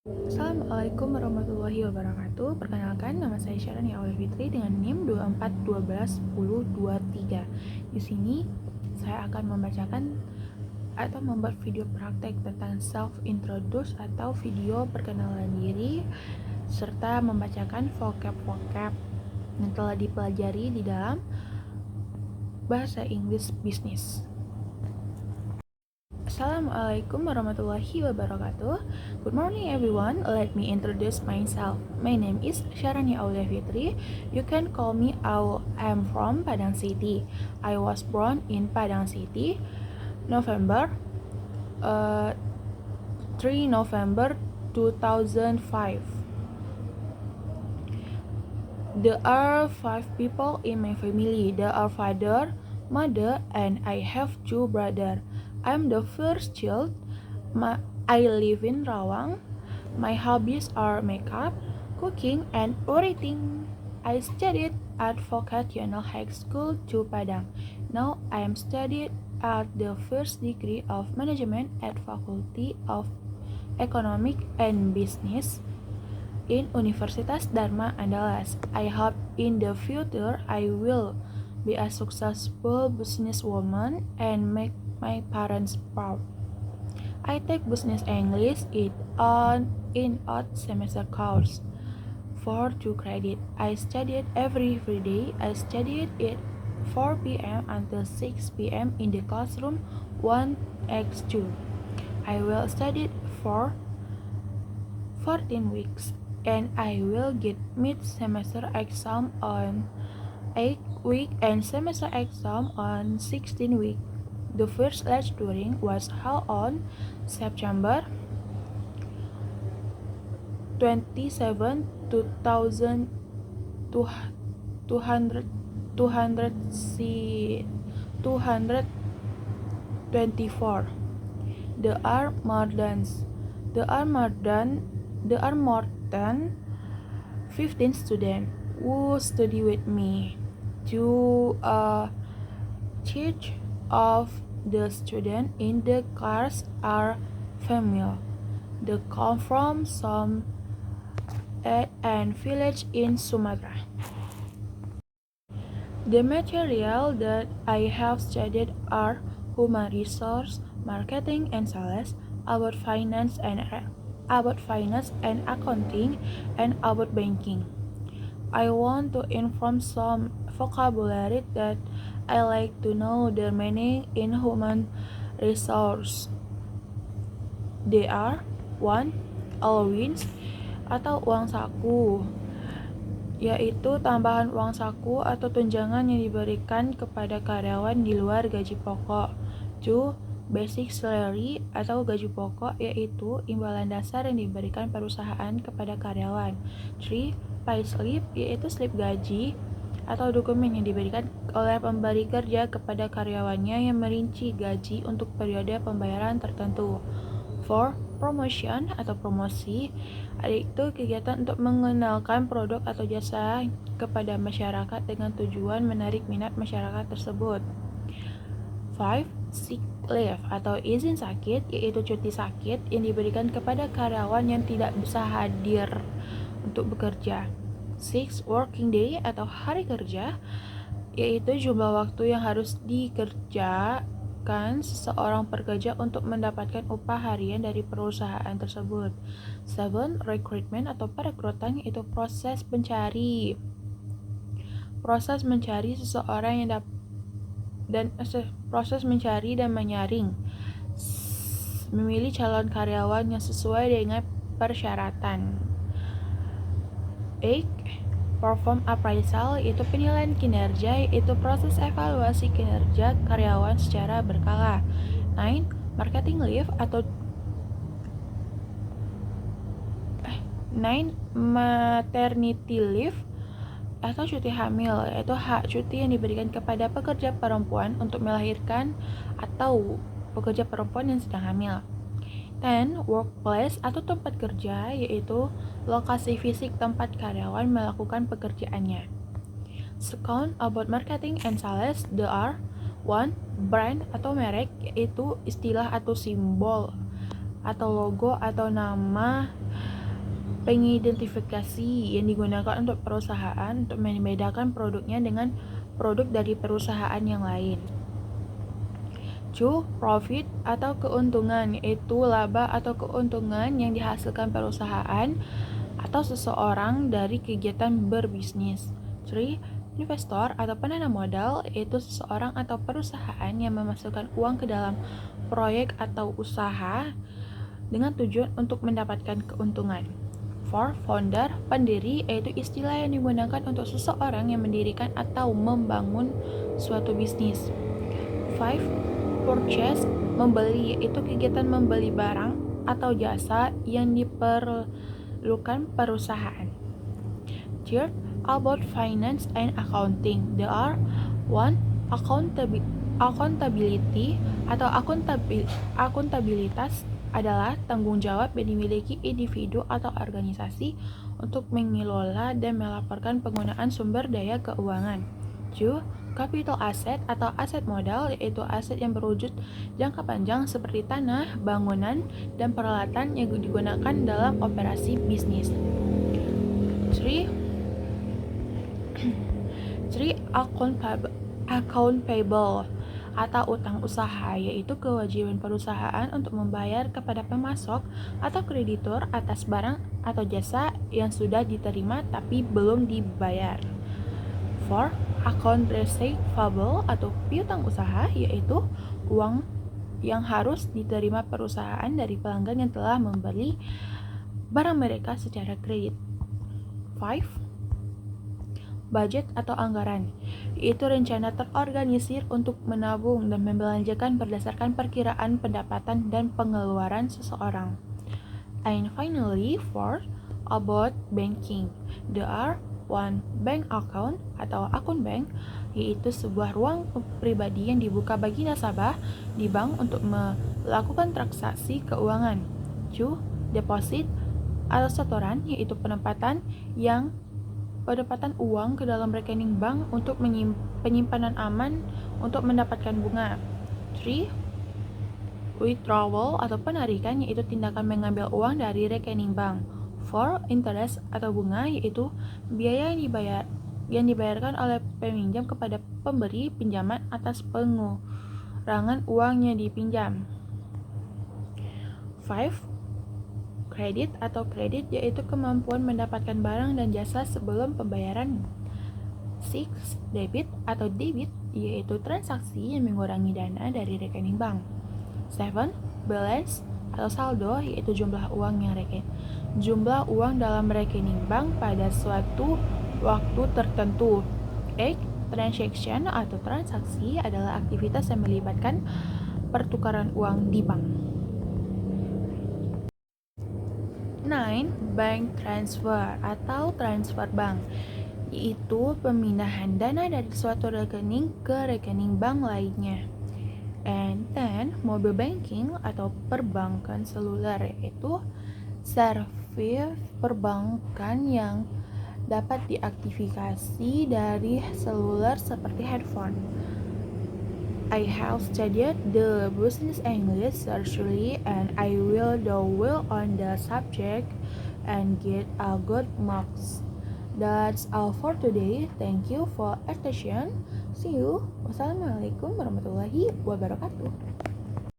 Assalamualaikum warahmatullahi wabarakatuh. Perkenalkan, nama saya Syarani Aulia Fitri dengan NIM 24121023. Di sini saya akan membacakan atau membuat video praktek tentang self introduce atau video perkenalan diri serta membacakan vocab-vocab yang telah dipelajari di dalam bahasa Inggris bisnis. Assalamualaikum warahmatullahi wabarakatuh. Good morning everyone. Let me introduce myself. My name is Syarani Aulia Fitri. You can call me Au. I'm from Padang City. I was born in Padang City, November 3 November 2005. There are 5 people in my family. There are father, mother, and I have 2 brothers. I'm the first child. I live in Rawang. My hobbies are makeup, cooking, and writing. I studied at Vocational High School to Padang. Now I am studied at the first degree of management at Faculty of Economic and Business in Universitas Dharma Andalas. I hope in the future I will be a successful businesswoman and make my parents proud. I take business English in odd semester course for 2 credit. I studied every day. I studied it 4 p.m. until 6 p.m. in the classroom 1x2. I will study for 14 weeks and I will get mid-semester exam on 8 week and semester exam on 16 week. The first lecturing was held on September 27, 224. There are more than 15 students who study with me. To teach of the students in the class are female. They come from some and village in Sumatra. The material that I have studied are human resource, marketing and sales, about finance and accounting, and about banking. I want to inform some vocabulary that I like to know their meaning in human resource. They are 1. Allowance atau uang saku, yaitu tambahan uang saku atau tunjangan yang diberikan kepada karyawan di luar gaji pokok. 2. Basic salary atau gaji pokok, yaitu imbalan dasar yang diberikan perusahaan kepada karyawan. 3. Payslip, yaitu slip gaji atau dokumen yang diberikan oleh pemberi kerja kepada karyawannya yang merinci gaji untuk periode pembayaran tertentu. 4. Promotion atau promosi, yaitu kegiatan untuk mengenalkan produk atau jasa kepada masyarakat dengan tujuan menarik minat masyarakat tersebut. 5. Sick leave atau izin sakit, yaitu cuti sakit yang diberikan kepada karyawan yang tidak bisa hadir untuk bekerja. 6. Working day atau hari kerja, yaitu jumlah waktu yang harus dikerjakan seseorang pekerja untuk mendapatkan upah harian dari perusahaan tersebut. 7. Recruitment atau perekrutan, yaitu proses mencari seseorang yang proses mencari dan menyaring, memilih calon karyawan yang sesuai dengan persyaratan. 8. Perform appraisal, yaitu penilaian kinerja, yaitu proses evaluasi kinerja karyawan secara berkala. 9. Marketing leave atau maternity leave atau cuti hamil, yaitu hak cuti yang diberikan kepada pekerja perempuan untuk melahirkan atau pekerja perempuan yang sedang hamil. 10. Workplace atau tempat kerja, yaitu lokasi fisik tempat karyawan melakukan pekerjaannya. Second, about marketing and sales, there are 1. Brand atau merek, yaitu istilah atau simbol atau logo atau nama pengidentifikasi yang digunakan untuk perusahaan untuk membedakan produknya dengan produk dari perusahaan yang lain. 2. Profit atau keuntungan, yaitu laba atau keuntungan yang dihasilkan perusahaan atau seseorang dari kegiatan berbisnis. 3. Investor atau penanam modal, yaitu seseorang atau perusahaan yang memasukkan uang ke dalam proyek atau usaha dengan tujuan untuk mendapatkan keuntungan. 4. Founder, pendiri, yaitu istilah yang digunakan untuk seseorang yang mendirikan atau membangun suatu bisnis. 5. Purchase, membeli, yaitu kegiatan membeli barang atau jasa yang diperlukan perusahaan. Third, about finance and accounting. There are 1. Accountability atau akuntabilitas adalah tanggung jawab yang dimiliki individu atau organisasi untuk mengelola dan melaporkan penggunaan sumber daya keuangan. 2. Capital asset atau aset modal, yaitu aset yang berwujud jangka panjang seperti tanah, bangunan, dan peralatan yang digunakan dalam operasi bisnis. 3. Account payable atau utang usaha, yaitu kewajiban perusahaan untuk membayar kepada pemasok atau kreditur atas barang atau jasa yang sudah diterima tapi belum dibayar. 4. Account receivable atau piutang usaha, yaitu uang yang harus diterima perusahaan dari pelanggan yang telah membeli barang mereka secara kredit. 5. Budget atau anggaran, yaitu rencana terorganisir untuk menabung dan membelanjakan berdasarkan perkiraan pendapatan dan pengeluaran seseorang. And finally, 4. About banking. There are 1. Bank account atau akun bank, yaitu sebuah ruang pribadi yang dibuka bagi nasabah di bank untuk melakukan transaksi keuangan. 2. Deposit atau setoran, yaitu penempatan uang ke dalam rekening bank untuk penyimpanan aman untuk mendapatkan bunga. 3. Withdrawal atau penarikan, yaitu tindakan mengambil uang dari rekening bank. 4. Interest atau bunga, yaitu biaya yang dibayarkan oleh peminjam kepada pemberi pinjaman atas pengurangan uang yang dipinjam. 5. Kredit atau kredit, yaitu kemampuan mendapatkan barang dan jasa sebelum pembayaran. 6. Debit atau debit, yaitu transaksi yang mengurangi dana dari rekening bank. 7. Balance atau saldo, yaitu jumlah uang dalam rekening bank pada suatu waktu tertentu. 8. Transaction atau transaksi adalah aktivitas yang melibatkan pertukaran uang di bank. 9. Bank transfer atau transfer bank, yaitu pemindahan dana dari suatu rekening ke rekening bank lainnya. And 10. Mobile banking atau perbankan seluler, yaitu servis perbankan yang dapat diaktifasi dari seluler seperti handphone. I have studied the business English thoroughly and I will do well on the subject and get a good marks. That's all for today. Thank you for attention. See you. Wassalamualaikum warahmatullahi wabarakatuh.